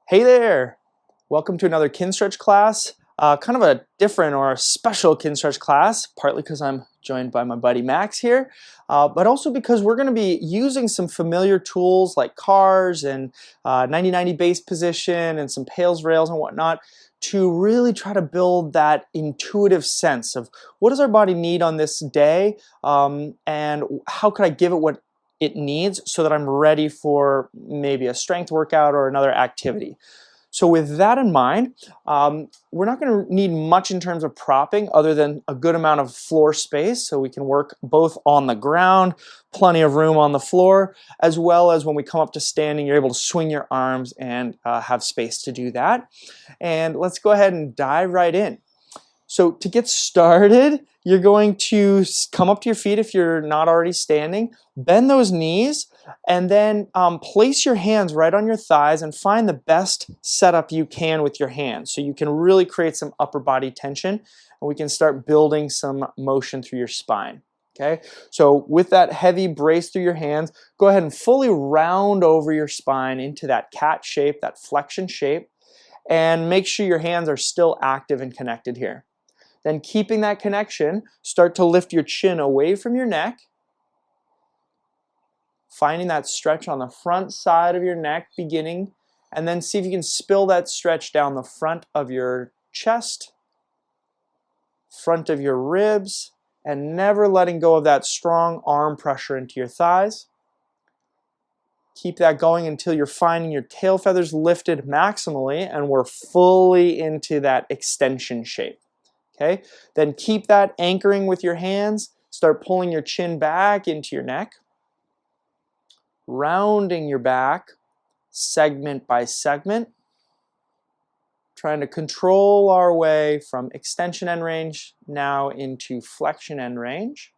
Hey there! Welcome to another Kinstretch class. Kind of a different or a special Kinstretch class, partly because I'm joined by my buddy Max here, but also because we're going to be using some familiar tools like cars and 90-90 base position and some pails, rails, and whatnot to really try to build that intuitive sense of what does our body need on this day, and how could I give it what it needs so that I'm ready for maybe a strength workout or another activity. So with that in mind, we're not going to need much in terms of propping other than a good amount of floor space so we can work both on the ground, plenty of room on the floor, as well as when we come up to standing, you're able to swing your arms and have space to do that. And let's go ahead and dive right in. So to get started, you're going to come up to your feet if you're not already standing, bend those knees, and then place your hands right on your thighs and find the best setup you can with your hands so you can really create some upper body tension and we can start building some motion through your spine. Okay, so with that heavy brace through your hands, go ahead and fully round over your spine into that cat shape, that flexion shape, and make sure your hands are still active and connected here. Then keeping that connection, start to lift your chin away from your neck, finding that stretch on the front side of your neck beginning, and then see if you can spill that stretch down the front of your chest, front of your ribs, and never letting go of that strong arm pressure into your thighs. Keep that going until you're finding your tail feathers lifted maximally and we're fully into that extension shape. Okay, then keep that anchoring with your hands. Start pulling your chin back into your neck, rounding your back segment by segment, trying to control our way from extension end range now into flexion end range.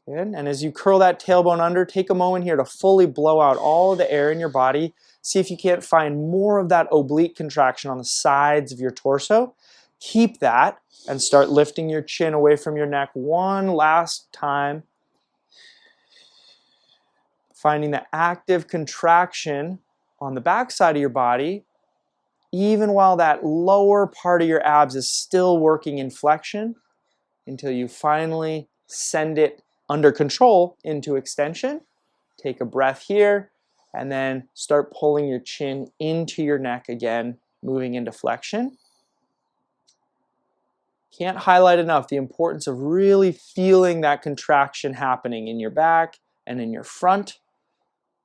Good. And as you curl that tailbone under, take a moment here to fully blow out all of the air in your body. See if you can't find more of that oblique contraction on the sides of your torso. Keep that and start lifting your chin away from your neck one last time. Finding the active contraction on the back side of your body, even while that lower part of your abs is still working in flexion, until you finally send it under control into extension. Take a breath here, and then start pulling your chin into your neck again, moving into flexion. Can't highlight enough the importance of really feeling that contraction happening in your back and in your front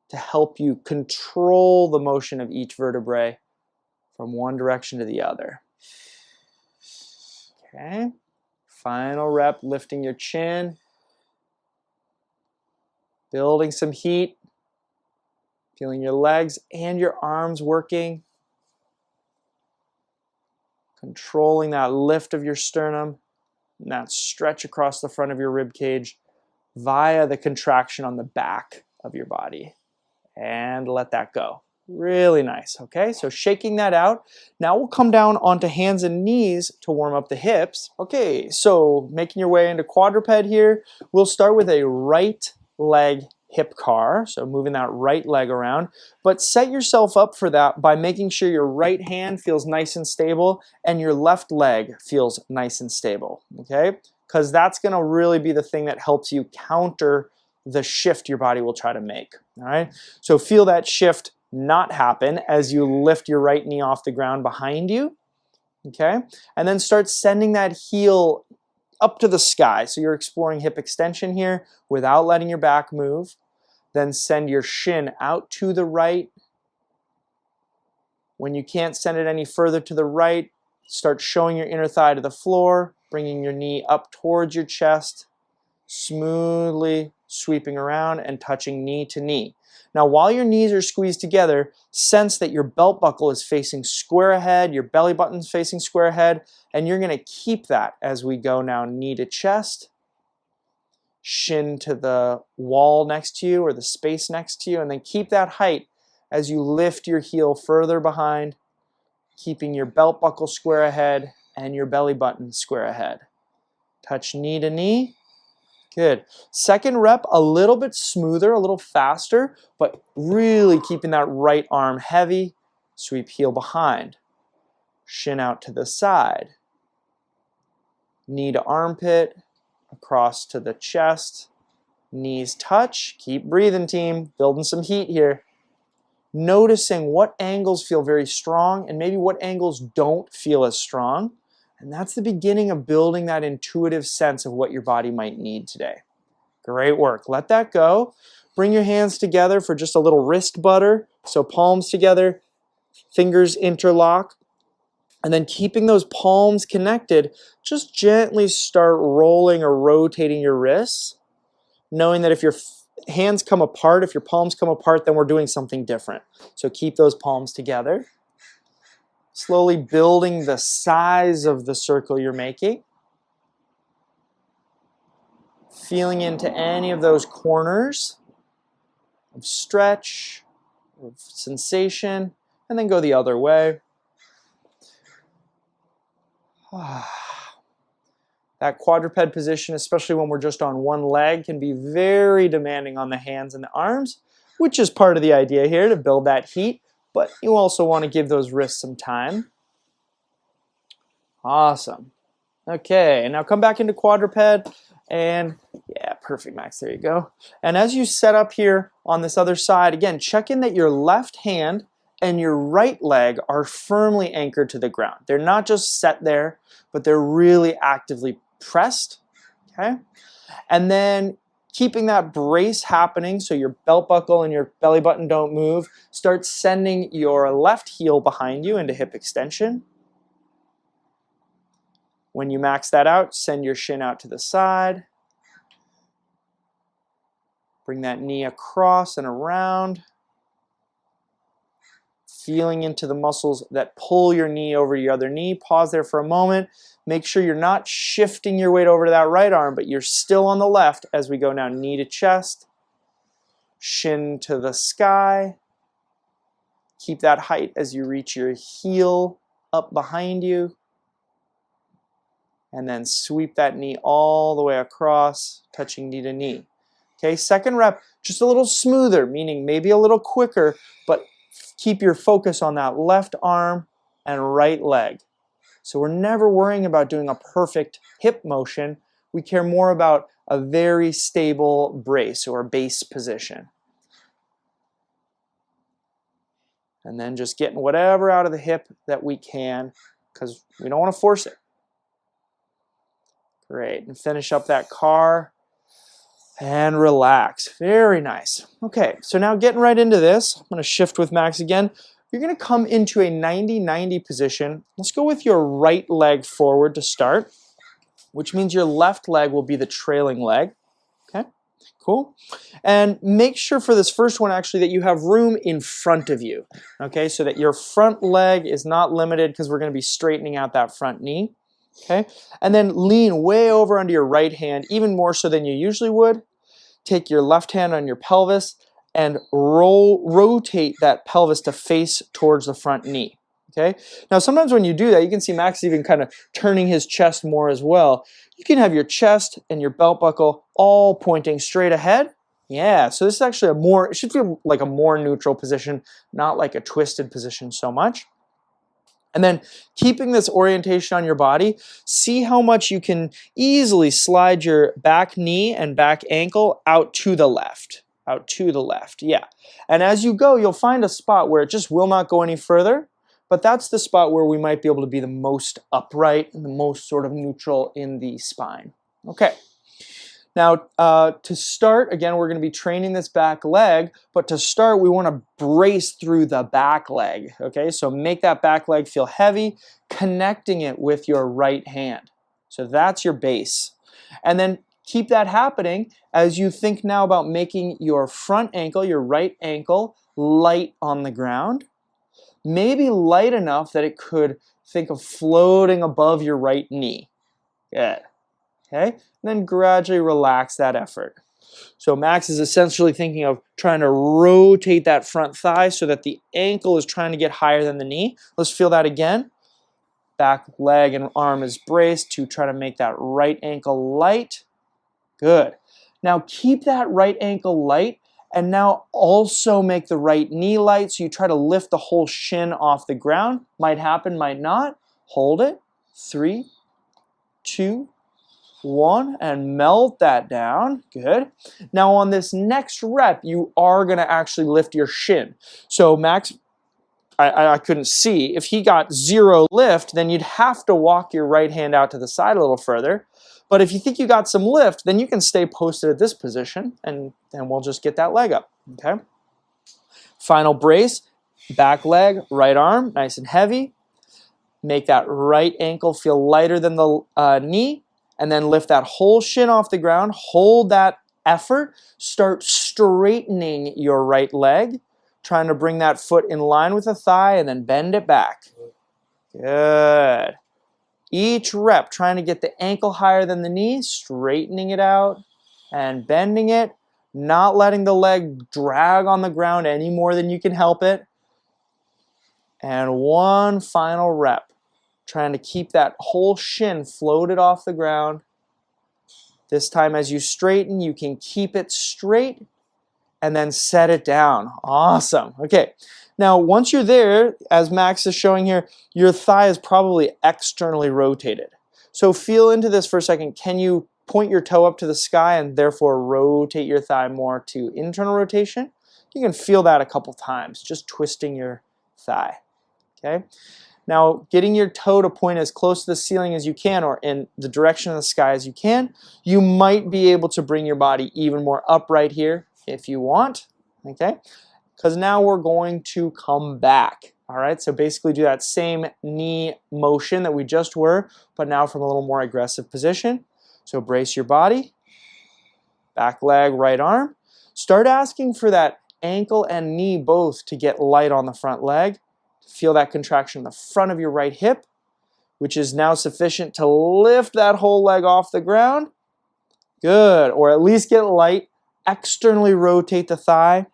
to help you control the motion of each vertebrae from one direction to the other. Okay, final rep, lifting your chin, building some heat, feeling your legs and your arms working, controlling that lift of your sternum and that stretch across the front of your rib cage via the contraction on the back of your body. And let that go. Really nice, okay? So shaking that out. Now we'll come down onto hands and knees to warm up the hips. Okay, so making your way into quadruped here, we'll start with a right leg hip car, so moving that right leg around, but set yourself up for that by making sure your right hand feels nice and stable and your left leg feels nice and stable, okay? Because that's going to really be the thing that helps you counter the shift your body will try to make, all right? So feel that shift not happen as you lift your right knee off the ground behind you, okay? And then start sending that heel up to the sky. So you're exploring hip extension here without letting your back move. Then send your shin out to the right. When you can't send it any further to the right, start showing your inner thigh to the floor, bringing your knee up towards your chest, smoothly sweeping around and touching knee to knee. Now, while your knees are squeezed together, sense that your belt buckle is facing square ahead, your belly button's facing square ahead, and you're going to keep that as we go now knee to chest, shin to the wall next to you or the space next to you, and then keep that height as you lift your heel further behind, keeping your belt buckle square ahead and your belly button square ahead. Touch knee to knee. Good. Second rep, a little bit smoother, a little faster, but really keeping that right arm heavy, Sweep heel behind. Shin out to the side. Knee to armpit, across to the chest. Knees touch. Keep breathing, team. Building some heat here. Noticing what angles feel very strong and maybe what angles don't feel as strong. And that's the beginning of building that intuitive sense of what your body might need today. Great work. Let that go. Bring your hands together for just a little wrist butter. So palms together, fingers interlock. And then keeping those palms connected, just gently start rolling or rotating your wrists, knowing that if your hands come apart, if your palms come apart, then we're doing something different. So keep those palms together. Slowly building the size of the circle you're making. Feeling into any of those corners of stretch, of sensation, and then go the other way. That quadruped position, especially when we're just on one leg, can be very demanding on the hands and the arms, which is part of the idea here to build that heat, but you also want to give those wrists some time. Awesome. Okay, now come back into quadruped, and yeah, perfect, Max, there you go. And as you set up here on this other side, again, check in that your left hand and your right leg are firmly anchored to the ground. They're not just set there, but they're really actively pressed, okay? And then keeping that brace happening so your belt buckle and your belly button don't move, start sending your left heel behind you into hip extension. When you max that out, send your shin out to the side. Bring that knee across and around. Feeling into the muscles that pull your knee over your other knee. Pause there for a moment. Make sure you're not shifting your weight over to that right arm, but you're still on the left as we go now knee to chest, shin to the sky. Keep that height as you reach your heel up behind you. And then sweep that knee all the way across, touching knee to knee. Okay, second rep, just a little smoother, meaning maybe a little quicker, but keep your focus on that left arm and right leg. So we're never worrying about doing a perfect hip motion. We care more about a very stable brace or base position. And then just getting whatever out of the hip that we can, because we don't want to force it. Great, and finish up that car and relax. Very nice. Okay, so now getting right into this, I'm going to shift with Max again. You're going to come into a 90-90 position. Let's go with your right leg forward to start, which means your left leg will be the trailing leg. Okay, cool. And make sure for this first one actually that you have room in front of you. Okay, so that your front leg is not limited because we're going to be straightening out that front knee. Okay, and then lean way over onto your right hand, even more so than you usually would. Take your left hand on your pelvis and rotate that pelvis to face towards the front knee. Okay, now sometimes when you do that, you can see Max even kind of turning his chest more as well. You can have your chest and your belt buckle all pointing straight ahead. Yeah, so this is actually it should feel like a more neutral position, not like a twisted position so much. And then keeping this orientation on your body, see how much you can easily slide your back knee and back ankle out to the left. Out to the left, yeah. And as you go, you'll find a spot where it just will not go any further, but that's the spot where we might be able to be the most upright and the most sort of neutral in the spine. Okay. Now, to start, again, we're going to be training this back leg, but to start, we want to brace through the back leg, okay? So make that back leg feel heavy, connecting it with your right hand. So that's your base. And then keep that happening as you think now about making your front ankle, your right ankle, light on the ground. Maybe light enough that it could think of floating above your right knee. Good. Okay, and then gradually relax that effort. So Max is essentially thinking of trying to rotate that front thigh so that the ankle is trying to get higher than the knee. Let's feel that again. Back leg and arm is braced to try to make that right ankle light. Good. Now keep that right ankle light And now also make the right knee light, so you try to lift the whole shin off the ground. Might happen, might not. Hold it. 3, 2, 1, and melt that down. Good. Now on this next rep, you are going to actually lift your shin. So Max, I couldn't see. If he got 0 lift, then you'd have to walk your right hand out to the side a little further. But if you think you got some lift, then you can stay posted at this position, and then we'll just get that leg up, okay? Final brace, back leg, right arm, nice and heavy. Make that right ankle feel lighter than the knee, and then lift that whole shin off the ground. Hold that effort. Start straightening your right leg, trying to bring that foot in line with the thigh, and then bend it back. Good. Each rep, trying to get the ankle higher than the knee, straightening it out and bending it, not letting the leg drag on the ground any more than you can help it. And one final rep, trying to keep that whole shin floated off the ground. This time as you straighten, you can keep it straight and then set it down. Awesome. Okay. Now, once you're there, as Max is showing here, your thigh is probably externally rotated. So feel into this for a second. Can you point your toe up to the sky and therefore rotate your thigh more to internal rotation? You can feel that a couple times, just twisting your thigh. Okay. Now, getting your toe to point as close to the ceiling as you can, or in the direction of the sky as you can, you might be able to bring your body even more upright here if you want. Okay. Because now we're going to come back. All right, so basically do that same knee motion that we just were, but now from a little more aggressive position. So brace your body, back leg, right arm. Start asking for that ankle and knee both to get light on the front leg. Feel that contraction in the front of your right hip, which is now sufficient to lift that whole leg off the ground. Good, or at least get light. Externally rotate the thigh.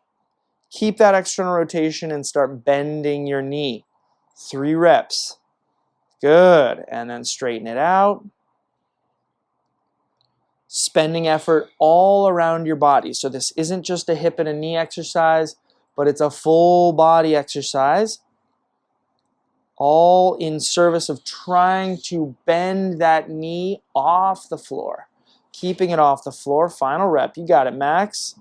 Keep that external rotation and start bending your knee. 3 reps. Good. And then straighten it out. Spending effort all around your body. So this isn't just a hip and a knee exercise, but it's a full body exercise. All in service of trying to bend that knee off the floor. Keeping it off the floor. Final rep. You got it, Max.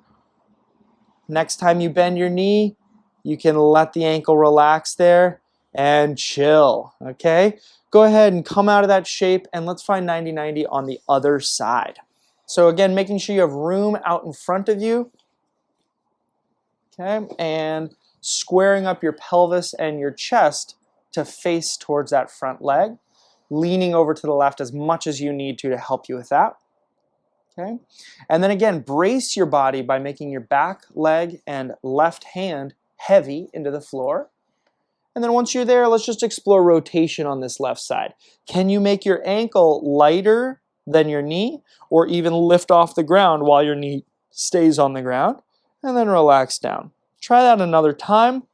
Next time you bend your knee, you can let the ankle relax there and chill, okay? Go ahead and come out of that shape, and let's find 90-90 on the other side. So again, making sure you have room out in front of you, okay? And squaring up your pelvis and your chest to face towards that front leg, leaning over to the left as much as you need to help you with that. Okay. And then again, brace your body by making your back leg and left hand heavy into the floor. And then once you're there, let's just explore rotation on this left side. Can you make your ankle lighter than your knee, or even lift off the ground while your knee stays on the ground? And then relax down. Try that another time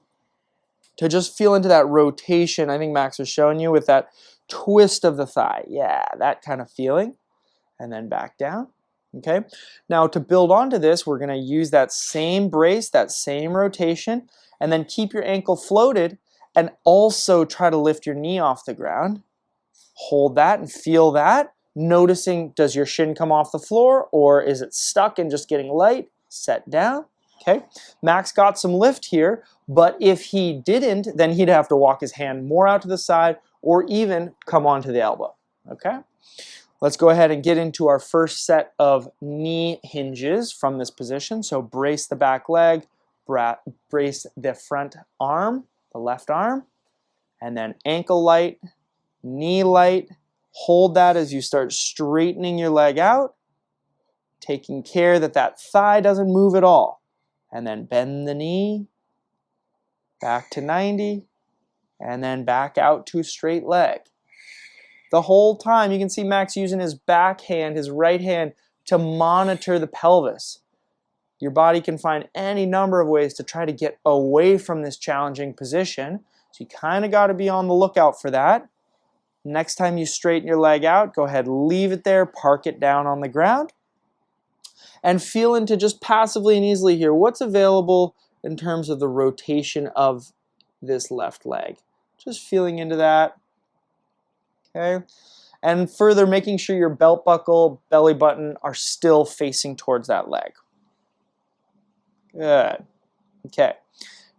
to just feel into that rotation. I think Max was showing you with that twist of the thigh. Yeah, that kind of feeling. And then back down. Okay, now to build onto this, we're going to use that same brace, that same rotation, and then keep your ankle floated and also try to lift your knee off the ground. Hold that and feel that. Noticing, does your shin come off the floor or is it stuck and just getting light? Set down. Okay, Max got some lift here, but if he didn't, then he'd have to walk his hand more out to the side or even come onto the elbow. Okay. Let's go ahead and get into our first set of knee hinges from this position. So brace the back leg, brace the front arm, the left arm, and then ankle light, knee light. Hold that as you start straightening your leg out, taking care that that thigh doesn't move at all. And then bend the knee, back to 90, and then back out to a straight leg. The whole time you can see Max using his back hand, his right hand, to monitor the pelvis. Your body can find any number of ways to try to get away from this challenging position. So you kind of got to be on the lookout for that. Next time you straighten your leg out, go ahead, leave it there, park it down on the ground. And feel into just passively and easily here, what's available in terms of the rotation of this left leg. Just feeling into that, okay? And further, making sure your belt buckle, belly button are still facing towards that leg. Good, okay.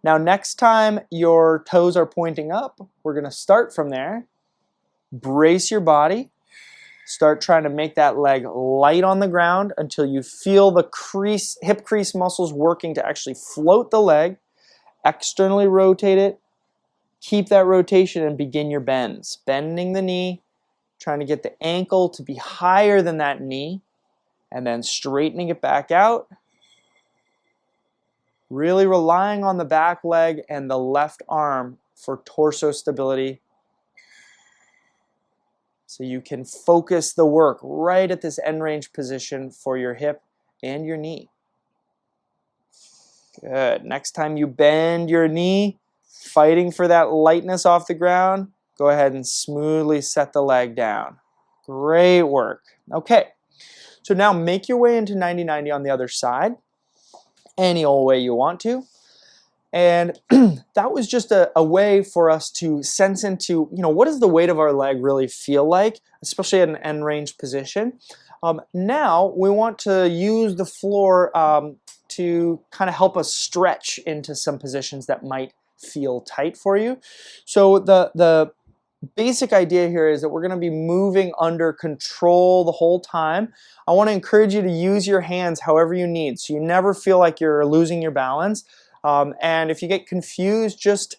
Now next time your toes are pointing up, we're gonna start from there. Brace your body. Start trying to make that leg light on the ground until you feel the crease, hip crease muscles working to actually float the leg. Externally rotate it. Keep that rotation and begin your bends. Bending the knee, trying to get the ankle to be higher than that knee, and then straightening it back out. Really relying on the back leg and the left arm for torso stability, so you can focus the work right at this end range position for your hip and your knee. Good. Next time you bend your knee, fighting for that lightness off the ground, go ahead and smoothly set the leg down. Great work. Okay, so now make your way into 90-90 on the other side, any old way you want to. And that was just a way for us to sense into, what does the weight of our leg really feel like, especially at an end range position. Now we want to use the floor to kind of help us stretch into some positions that might feel tight for you. So the basic idea here is that we're going to be moving under control the whole time. I want to encourage you to use your hands however you need, so you never feel like you're losing your balance. And if you get confused, just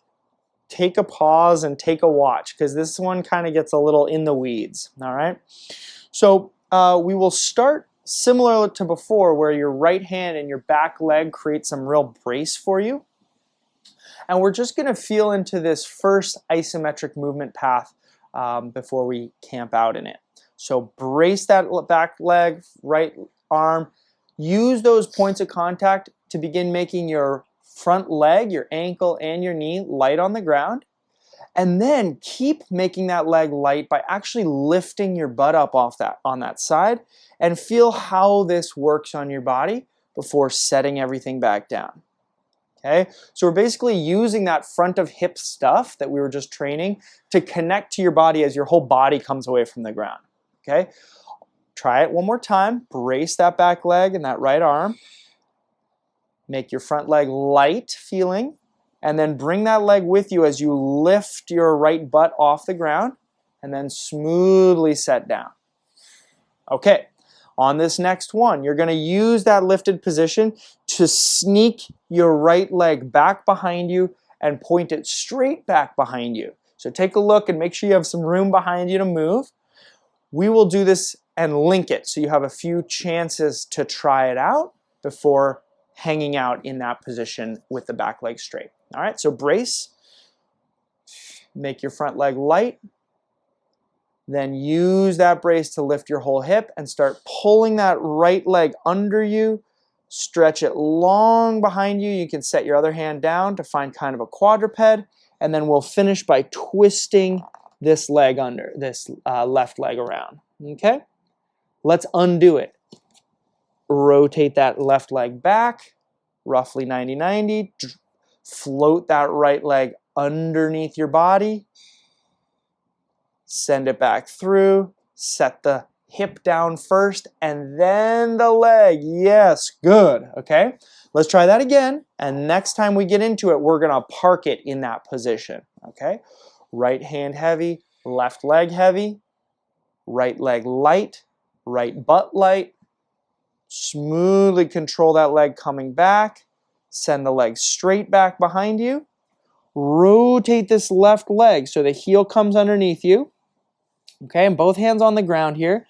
take a pause and take a watch, because this one kind of gets a little in the weeds. All right. So we will start similar to before, where your right hand and your back leg create some real brace for you. And we're just going to feel into this first isometric movement path before we camp out in it. So brace that back leg, right arm. Use those points of contact to begin making your front leg, your ankle, and your knee light on the ground. And then keep making that leg light by actually lifting your butt up on that side, and feel how this works on your body before setting everything back down. Okay, so we're basically using that front of hip stuff that we were just training to connect to your body as your whole body comes away from the ground. Okay, try it one more time. Brace that back leg and that right arm. Make your front leg light feeling, and then bring that leg with you as you lift your right butt off the ground, and then smoothly set down. Okay. On this next one, you're going to use that lifted position to sneak your right leg back behind you and point it straight back behind you. So take a look and make sure you have some room behind you to move. We will do this and link it, so you have a few chances to try it out before hanging out in that position with the back leg straight. All right, so brace, make your front leg light. Then use that brace to lift your whole hip and start pulling that right leg under you. Stretch it long behind you. You can set your other hand down to find kind of a quadruped, and then we'll finish by twisting this leg under, this left leg around. Okay? Let's undo it. Rotate that left leg back, roughly 90-90. Float that right leg underneath your body. Send it back through, set the hip down first, and then the leg. Yes, good. Okay, let's try that again. And next time we get into it, we're going to park it in that position. Okay, right hand heavy, left leg heavy, right leg light, right butt light. Smoothly control that leg coming back. Send the leg straight back behind you. Rotate this left leg so the heel comes underneath you. Okay, and both hands on the ground here.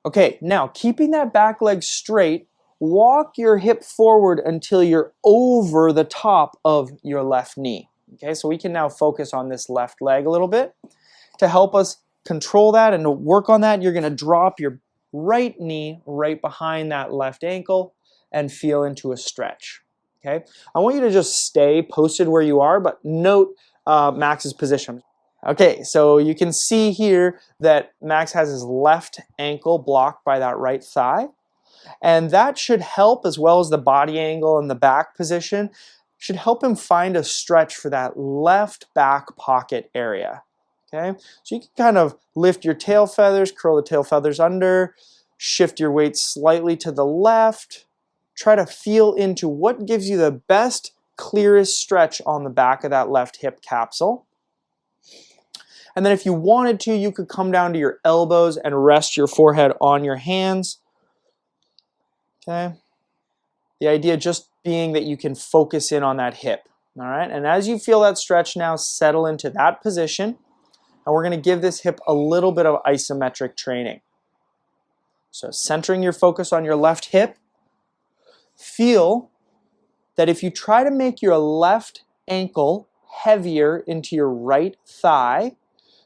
Okay, now keeping that back leg straight, walk your hip forward until you're over the top of your left knee. Okay, so we can now focus on this left leg a little bit. To help us control that and to work on that, you're going to drop your right knee right behind that left ankle and feel into a stretch. Okay, I want you to just stay posted where you are, but note Max's position. Okay, so you can see here that Max has his left ankle blocked by that right thigh. And that should help, as well as the body angle and the back position, should help him find a stretch for that left back pocket area. Okay, so you can kind of lift your tail feathers, curl the tail feathers under, shift your weight slightly to the left, try to feel into what gives you the best, clearest stretch on the back of that left hip capsule. And then if you wanted to, you could come down to your elbows and rest your forehead on your hands. Okay, the idea just being that you can focus in on that hip. All right, and as you feel that stretch now, settle into that position. And we're going to give this hip a little bit of isometric training. So centering your focus on your left hip, feel that if you try to make your left ankle heavier into your right thigh,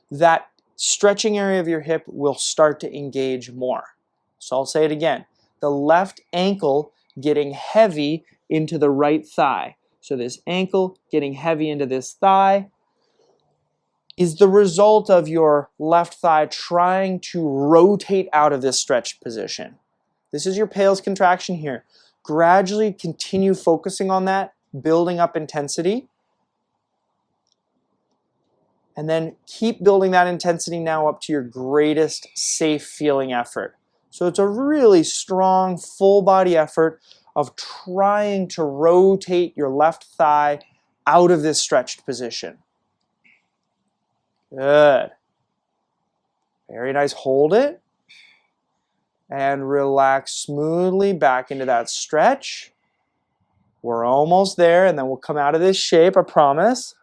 that stretching area of your hip will start to engage more. So I'll say it again. The left ankle getting heavy into the right thigh. So this ankle getting heavy into this thigh is the result of your left thigh trying to rotate out of this stretched position. This is your pales contraction here. Gradually continue focusing on that, building up intensity. And then keep building that intensity now up to your greatest safe feeling effort. So it's a really strong full body effort of trying to rotate your left thigh out of this stretched position. Good. Very nice. Hold it. And relax smoothly back into that stretch. We're almost there, and then we'll come out of this shape, I promise.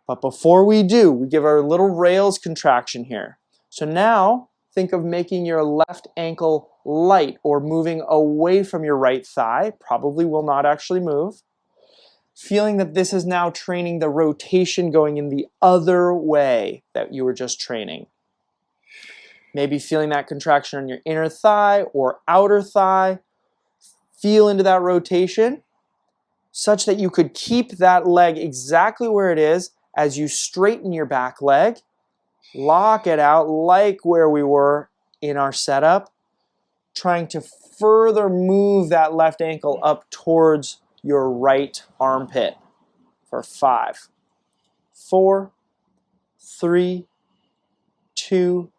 But before we do, we give our little rails contraction here. So now, think of making your left ankle light or moving away from your right thigh. Probably will not actually move. Feeling that this is now training the rotation going in the other way that you were just training. Maybe feeling that contraction on your inner thigh or outer thigh. Feel into that rotation such that you could keep that leg exactly where it is as you straighten your back leg. Lock it out like where we were in our setup. Trying to further move that left ankle up towards your right armpit for 5, 4, 3, 2,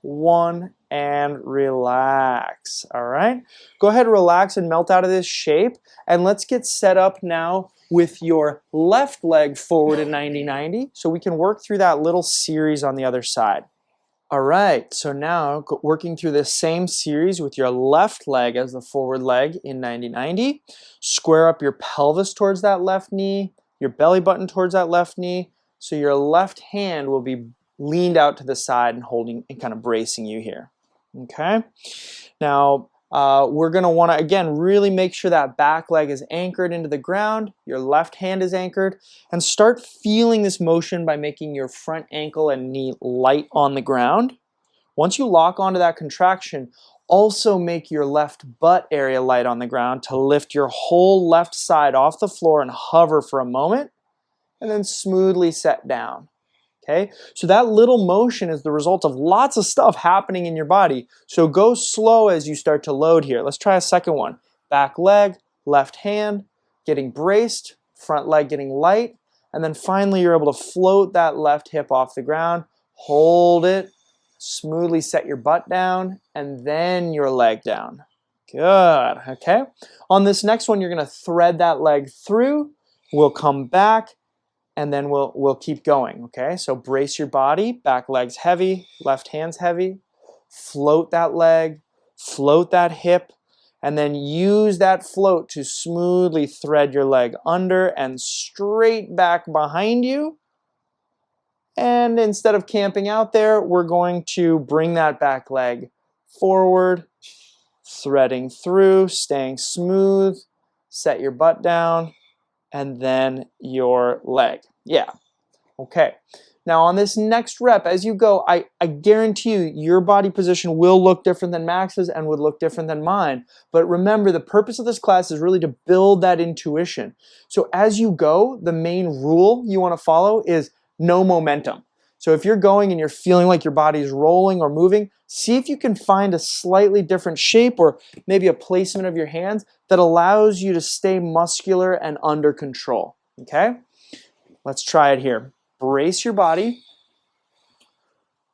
1, and relax. All right, go ahead and relax and melt out of this shape, and let's get set up now with your left leg forward in 90-90 so we can work through that little series on the other side. All right, so now working through this same series with your left leg as the forward leg in 90-90. Square up your pelvis towards that left knee, your belly button towards that left knee, so your left hand will be leaned out to the side and holding and kind of bracing you here. Okay, now we're going to want to, again, really make sure that back leg is anchored into the ground, your left hand is anchored, and start feeling this motion by making your front ankle and knee light on the ground. Once you lock onto that contraction, also make your left butt area light on the ground to lift your whole left side off the floor and hover for a moment, and then smoothly set down. Okay, so that little motion is the result of lots of stuff happening in your body. So go slow as you start to load here. Let's try a second one. Back leg, left hand, getting braced, front leg getting light, and then finally you're able to float that left hip off the ground, hold it, smoothly set your butt down, and then your leg down. Good, okay. On this next one, you're gonna thread that leg through, we'll come back, and then we'll keep going, okay? So brace your body, back leg's heavy, left hand's heavy. Float that leg, float that hip, and then use that float to smoothly thread your leg under and straight back behind you. And instead of camping out there, we're going to bring that back leg forward, threading through, staying smooth, set your butt down, and then your leg. Yeah, okay. Now on this next rep, as you go, I guarantee you your body position will look different than Max's and would look different than mine. But remember, the purpose of this class is really to build that intuition. So as you go, the main rule you want to follow is no momentum. So if you're going and you're feeling like your body is rolling or moving, see if you can find a slightly different shape or maybe a placement of your hands that allows you to stay muscular and under control, okay? Let's try it here. Brace your body,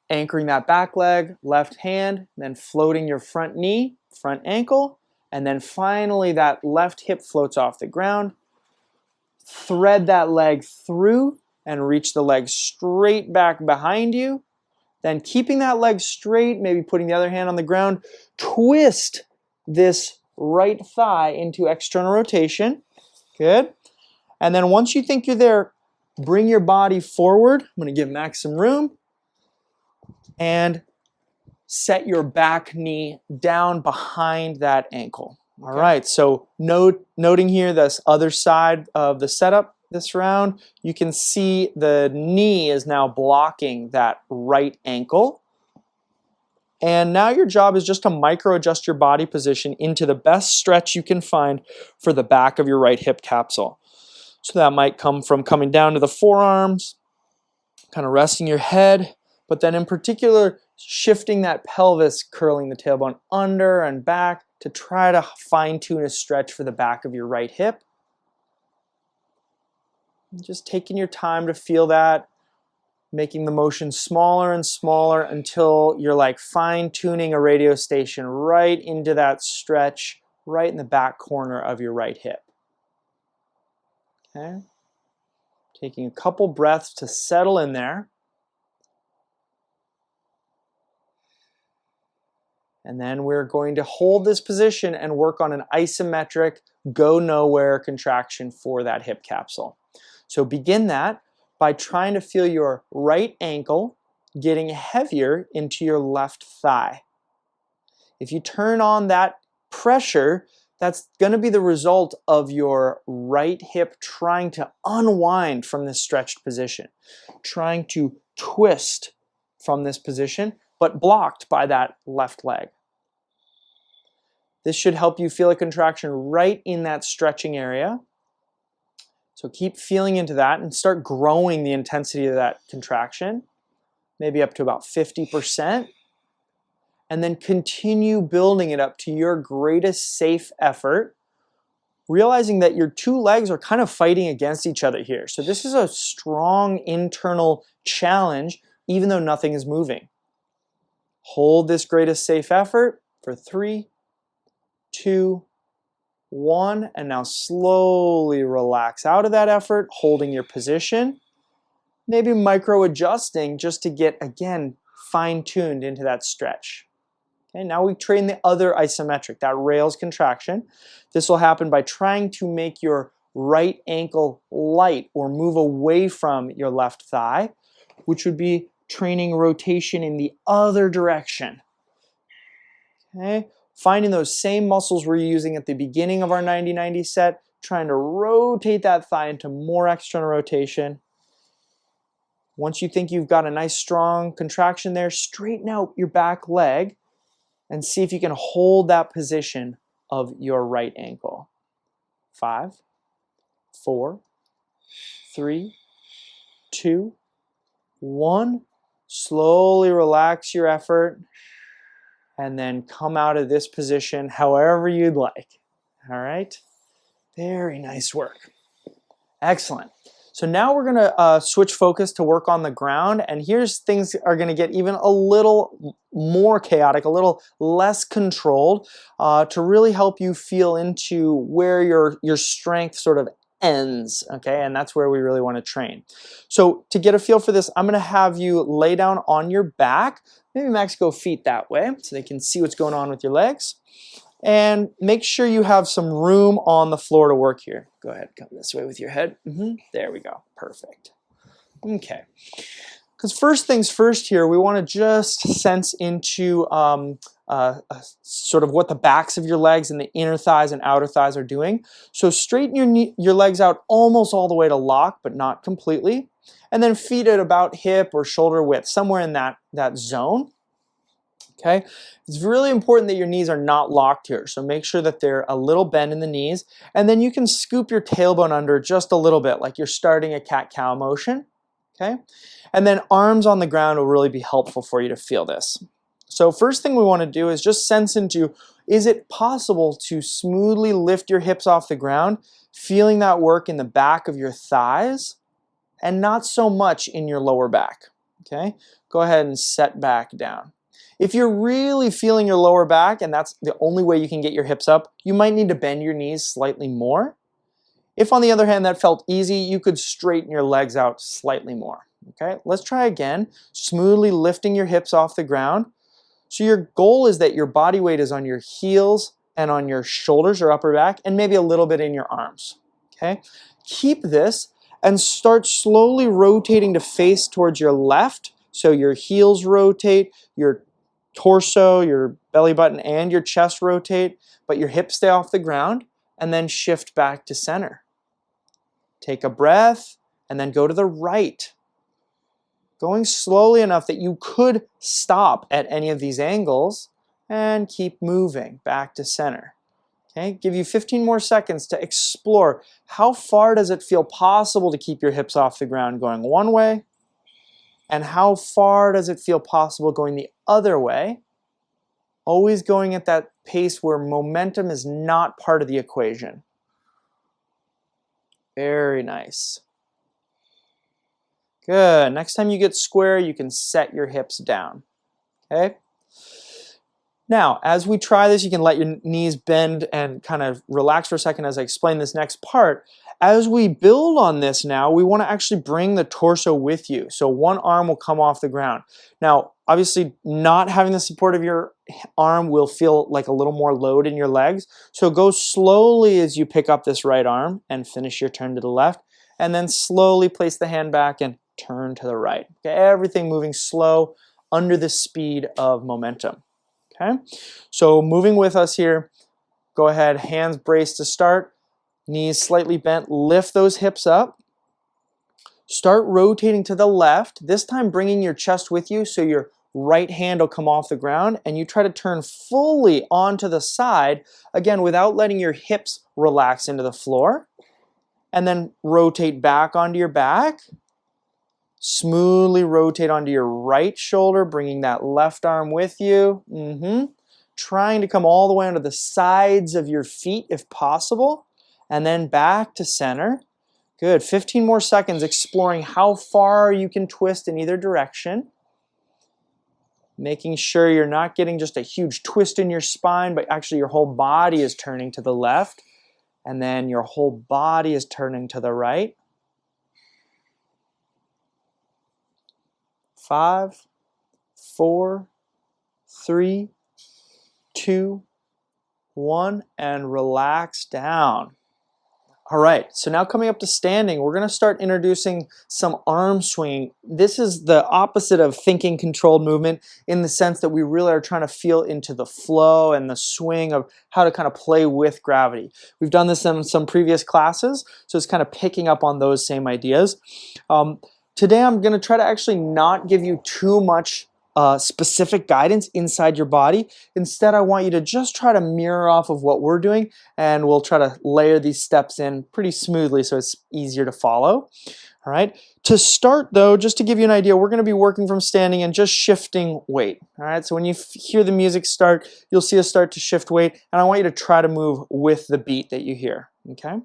anchoring that back leg, left hand, then floating your front knee, front ankle, and then finally that left hip floats off the ground. Thread that leg through and reach the leg straight back behind you. Then keeping that leg straight, maybe putting the other hand on the ground, twist this right thigh into external rotation. Good. And then once you think you're there, bring your body forward. I'm going to give Max some room. And set your back knee down behind that ankle. All right, so noting here this other side of the setup this round, you can see the knee is now blocking that right ankle. And now your job is just to micro adjust your body position into the best stretch you can find for the back of your right hip capsule. So that might come from coming down to the forearms, kind of resting your head, but then in particular, shifting that pelvis, curling the tailbone under and back to try to fine-tune a stretch for the back of your right hip. Just taking your time to feel that, making the motion smaller and smaller until you're like fine-tuning a radio station right into that stretch, right in the back corner of your right hip. Okay? Taking a couple breaths to settle in there. And then we're going to hold this position and work on an isometric go nowhere contraction for that hip capsule. So begin that by trying to feel your right ankle getting heavier into your left thigh. If you turn on that pressure, that's going to be the result of your right hip trying to unwind from this stretched position, trying to twist from this position, but blocked by that left leg. This should help you feel a contraction right in that stretching area. So keep feeling into that and start growing the intensity of that contraction, maybe up to about 50%. And then continue building it up to your greatest safe effort, realizing that your two legs are kind of fighting against each other here. So this is a strong internal challenge, even though nothing is moving. Hold this greatest safe effort for 3, 2, 1, and now slowly relax out of that effort, holding your position. Maybe micro adjusting just to get, again, fine-tuned into that stretch. Okay, now we train the other isometric, that rails contraction. This will happen by trying to make your right ankle light or move away from your left thigh, which would be training rotation in the other direction. Okay, finding those same muscles we're using at the beginning of our 90-90 set, trying to rotate that thigh into more external rotation. Once you think you've got a nice strong contraction there, straighten out your back leg and see if you can hold that position of your right ankle. 5, 4, 3, 2, 1. Slowly relax your effort and then come out of this position however you'd like. All right? Very nice work. Excellent. So now we're going to switch focus to work on the ground, and here's things are going to get even a little more chaotic, a little less controlled, to really help you feel into where your strength sort of ends, okay? And that's where we really want to train. So to get a feel for this, I'm going to have you lay down on your back. Maybe Max go feet that way so they can see what's going on with your legs. And make sure you have some room on the floor to work here. Go ahead, come this way with your head. There we go, perfect. Okay, because first things first here, we want to just sense into sort of what the backs of your legs and the inner thighs and outer thighs are doing. So straighten your legs out almost all the way to lock, but not completely. And then feet at about hip or shoulder width, somewhere in that zone. Okay, it's really important that your knees are not locked here, so make sure that they're a little bent in the knees, and then you can scoop your tailbone under just a little bit, like you're starting a cat-cow motion. okay? And then arms on the ground will really be helpful for you to feel this. So first thing we want to do is just sense into, is it possible to smoothly lift your hips off the ground, feeling that work in the back of your thighs and not so much in your lower back, okay? Go ahead and set back down. If you're really feeling your lower back and that's the only way you can get your hips up, you might need to bend your knees slightly more. If on the other hand that felt easy, you could straighten your legs out slightly more, okay? Let's try again, smoothly lifting your hips off the ground. So your goal is that your body weight is on your heels and on your shoulders or upper back and maybe a little bit in your arms, okay? Keep this and start slowly rotating to face towards your left. So your heels rotate, your torso, your belly button, and your chest rotate, but your hips stay off the ground, and then shift back to center. Take a breath, and then go to the right. Going slowly enough that you could stop at any of these angles, and keep moving back to center. Okay, give you 15 more seconds to explore how far does it feel possible to keep your hips off the ground going one way, and how far does it feel possible going the other way, always going at that pace where momentum is not part of the equation. Very nice. Good. Next time you get square, you can set your hips down. Okay? Now, as we try this, you can let your knees bend and kind of relax for a second as I explain this next part. As we build on this now, we want to actually bring the torso with you. So one arm will come off the ground. Now, obviously, not having the support of your arm will feel like a little more load in your legs. So go slowly as you pick up this right arm and finish your turn to the left. And then slowly place the hand back and turn to the right. Okay, everything moving slow under the speed of momentum. Okay, so moving with us here, go ahead, hands braced to start, knees slightly bent, lift those hips up. Start rotating to the left, this time bringing your chest with you so your right hand will come off the ground and you try to turn fully onto the side, again, without letting your hips relax into the floor. And then rotate back onto your back. Smoothly rotate onto your right shoulder, bringing that left arm with you. Trying to come all the way onto the sides of your feet if possible. And then back to center. Good. 15 more seconds exploring how far you can twist in either direction. Making sure you're not getting just a huge twist in your spine, but actually your whole body is turning to the left. And then your whole body is turning to the right. 5, 4, 3, 2, 1, and relax down. All right, so now coming up to standing, we're going to start introducing some arm swinging. This is the opposite of thinking controlled movement in the sense that we really are trying to feel into the flow and the swing of how to kind of play with gravity. We've done this in some previous classes, so it's kind of picking up on those same ideas. Today I'm going to try to actually not give you too much specific guidance inside your body. Instead, I want you to just try to mirror off of what we're doing, and we'll try to layer these steps in pretty smoothly so it's easier to follow. All right. To start though, just to give you an idea, we're going to be working from standing and just shifting weight. All right. So when you hear the music start, you'll see us start to shift weight, and I want you to try to move with the beat that you hear. Okay.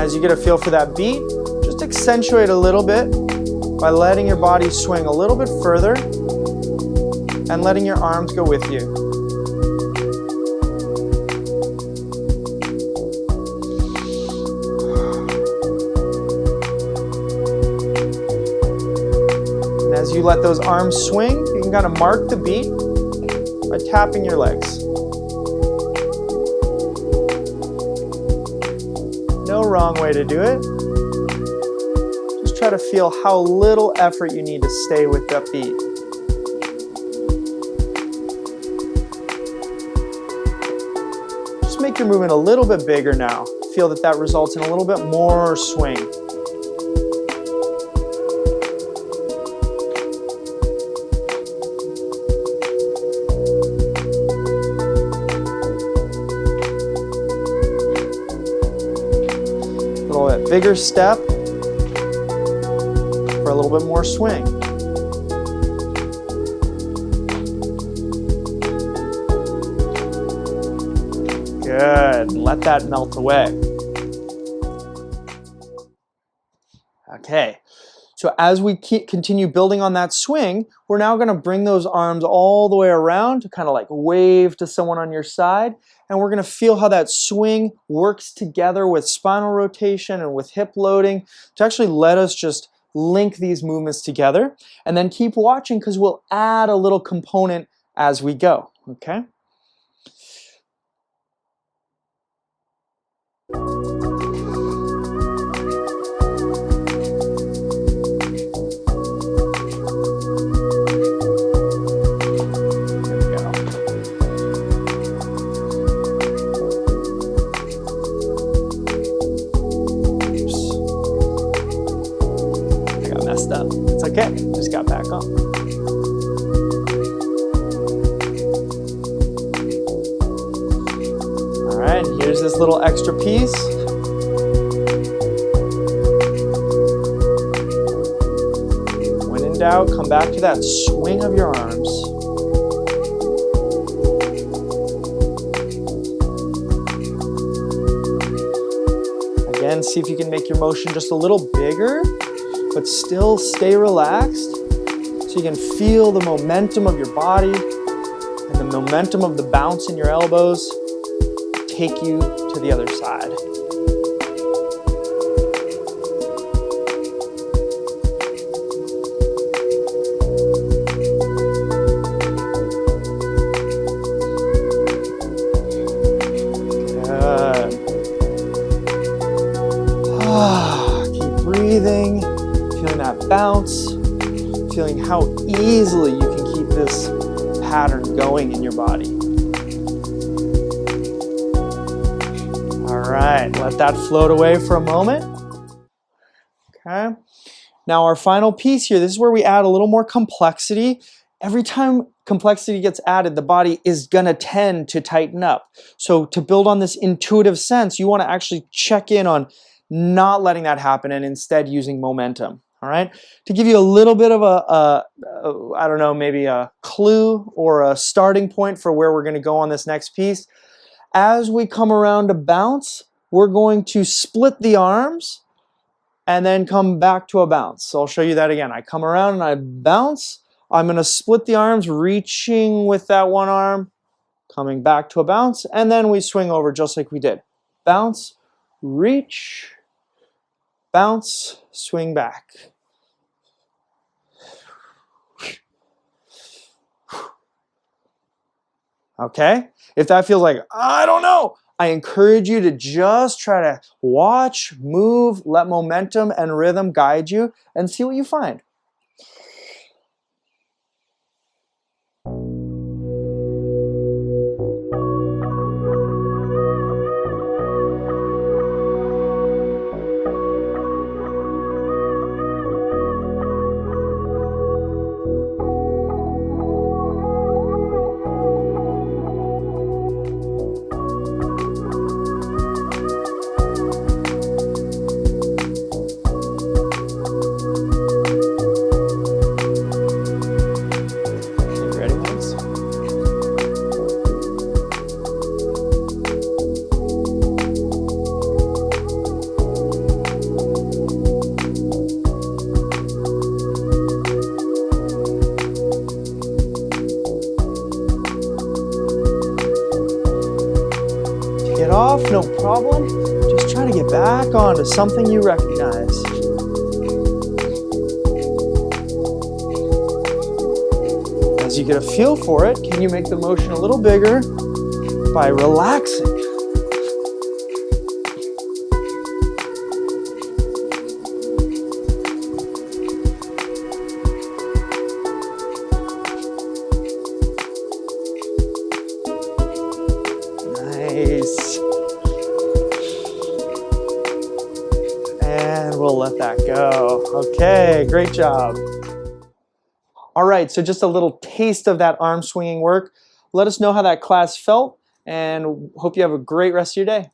As you get a feel for that beat, just accentuate a little bit by letting your body swing a little bit further and letting your arms go with you. And as you let those arms swing, you can kind of mark the beat by tapping your legs. No wrong way to do it. Just try to feel how little effort you need to stay with that beat. Just make your movement a little bit bigger now. Feel that that results in a little bit more swing. A little bit bigger step for a little bit more swing. Good. Let that melt away. Okay. So as we continue building on that swing, we're now going to bring those arms all the way around to kind of like wave to someone on your side. And we're going to feel how that swing works together with spinal rotation and with hip loading to actually let us just link these movements together. And then keep watching because we'll add a little component as we go. Okay? Up. It's okay, just got back on. All right, here's this little extra piece. When in doubt, come back to that swing of your arms. Again, see if you can make your motion just a little bigger, but still stay relaxed so you can feel the momentum of your body and the momentum of the bounce in your elbows take you to the other side. Good. Keep breathing. Feeling that bounce, feeling how easily you can keep this pattern going in your body. All right, let that float away for a moment. Okay. Now our final piece here, this is where we add a little more complexity. Every time complexity gets added, the body is gonna tend to tighten up. So to build on this intuitive sense, you wanna actually check in on not letting that happen and instead using momentum. All right, to give you a little bit of I don't know, maybe a clue or a starting point for where we're going to go on this next piece. As we come around to bounce, we're going to split the arms and then come back to a bounce. So I'll show you that again. I come around and I bounce. I'm going to split the arms, reaching with that one arm, coming back to a bounce, and then we swing over just like we did. Bounce, reach, bounce, swing back. Okay? If that feels like, I don't know, I encourage you to just try to watch, move, let momentum and rhythm guide you and see what you find. Get off, no problem. Just try to get back onto something you recognize. As you get a feel for it, can you make the motion a little bigger by relaxing? back, go. Okay, great job. All right, so just a little taste of that arm swinging work. Let us know how that class felt, and hope you have a great rest of your day.